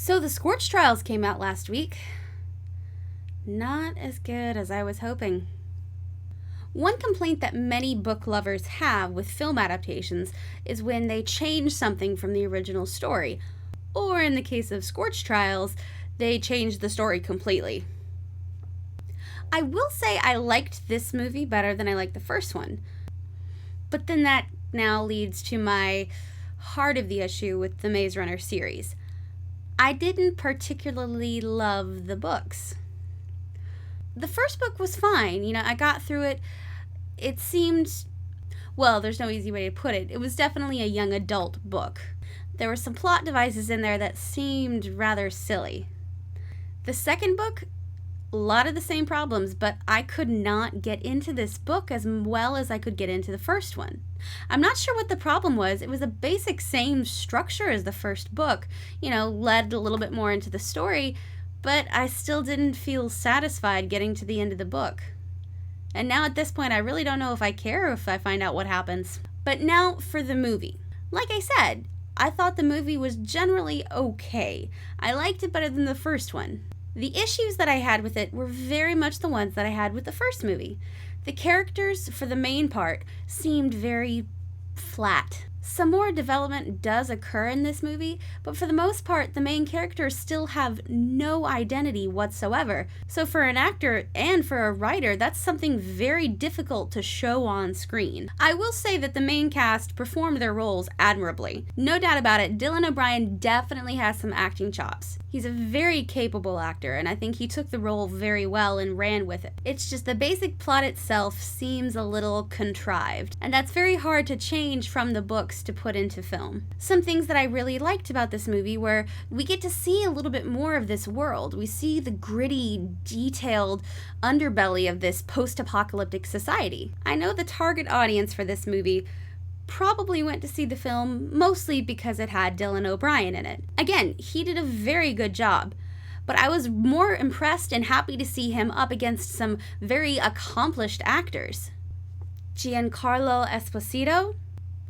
So the Scorch Trials came out last week. Not as good as I was hoping. One complaint that many book lovers have with film adaptations is when they change something from the original story, or in the case of Scorch Trials, they change the story completely. I will say I liked this movie better than I liked the first one, but then that now leads to my heart of the issue with the Maze Runner series. I didn't particularly love the books. The first book was fine, I got through it. It seemed, well, there's no easy way to put it. It was definitely a young adult book. There were some plot devices in there that seemed rather silly. The second book, a lot of the same problems, but I could not get into this book as well as I could get into the first one. I'm not sure what the problem was. It was a basic same structure as the first book, led a little bit more into the story, but I still didn't feel satisfied getting to the end of the book. And now at this point, I really don't know if I care if I find out what happens. But now for the movie. Like I said, I thought the movie was generally okay. I liked it better than the first one. The issues that I had with it were very much the ones that I had with the first movie. The characters, for the main part, seemed very flat. Some more development does occur in this movie, but for the most part, the main characters still have no identity whatsoever. So for an actor and for a writer, that's something very difficult to show on screen. I will say that the main cast performed their roles admirably. No doubt about it, Dylan O'Brien definitely has some acting chops. He's a very capable actor, and I think he took the role very well and ran with it. It's just the basic plot itself seems a little contrived, and that's very hard to change from the books to put into film. Some things that I really liked about this movie were we get to see a little bit more of this world. We see the gritty, detailed underbelly of this post-apocalyptic society. I know the target audience for this movie probably went to see the film mostly because it had Dylan O'Brien in it. Again, he did a very good job, but I was more impressed and happy to see him up against some very accomplished actors. Giancarlo Esposito,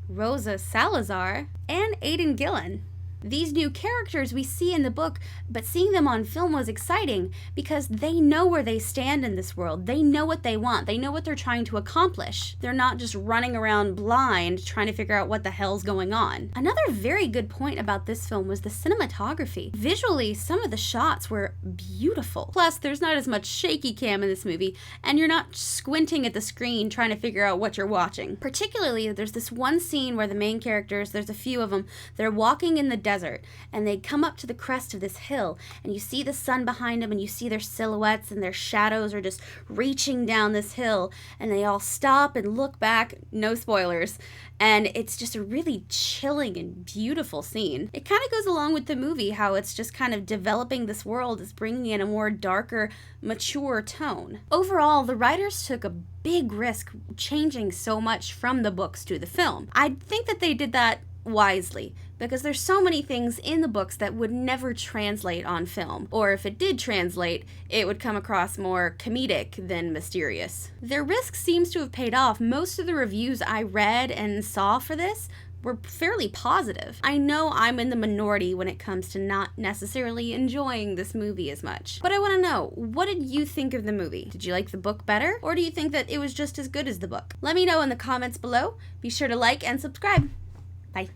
Rosa Salazar, and Aidan Gillen. These new characters we see in the book, but seeing them on film was exciting because they know where they stand in this world. They know what they want. They know what they're trying to accomplish. They're not just running around blind trying to figure out what the hell's going on. Another very good point about this film was the cinematography. Visually, some of the shots were beautiful. Plus, there's not as much shaky cam in this movie, and you're not squinting at the screen trying to figure out what you're watching. Particularly, there's this one scene where the main characters, there's a few of them, they're walking in the desert, and they come up to the crest of this hill, and you see the sun behind them, and you see their silhouettes, and their shadows are just reaching down this hill, and they all stop and look back, no spoilers, and it's just a really chilling and beautiful scene. It kind of goes along with the movie, how it's just kind of developing this world, is bringing in a more darker, mature tone. Overall, the writers took a big risk changing so much from the books to the film. I think that they did that wisely, because there's so many things in the books that would never translate on film, or if it did translate, it would come across more comedic than mysterious. Their risk seems to have paid off. Most of the reviews I read and saw for this were fairly positive. I know I'm in the minority when it comes to not necessarily enjoying this movie as much, but I want to know, what did you think of the movie? Did you like the book better, or do you think that it was just as good as the book? Let me know in the comments below. Be sure to like and subscribe. Bye.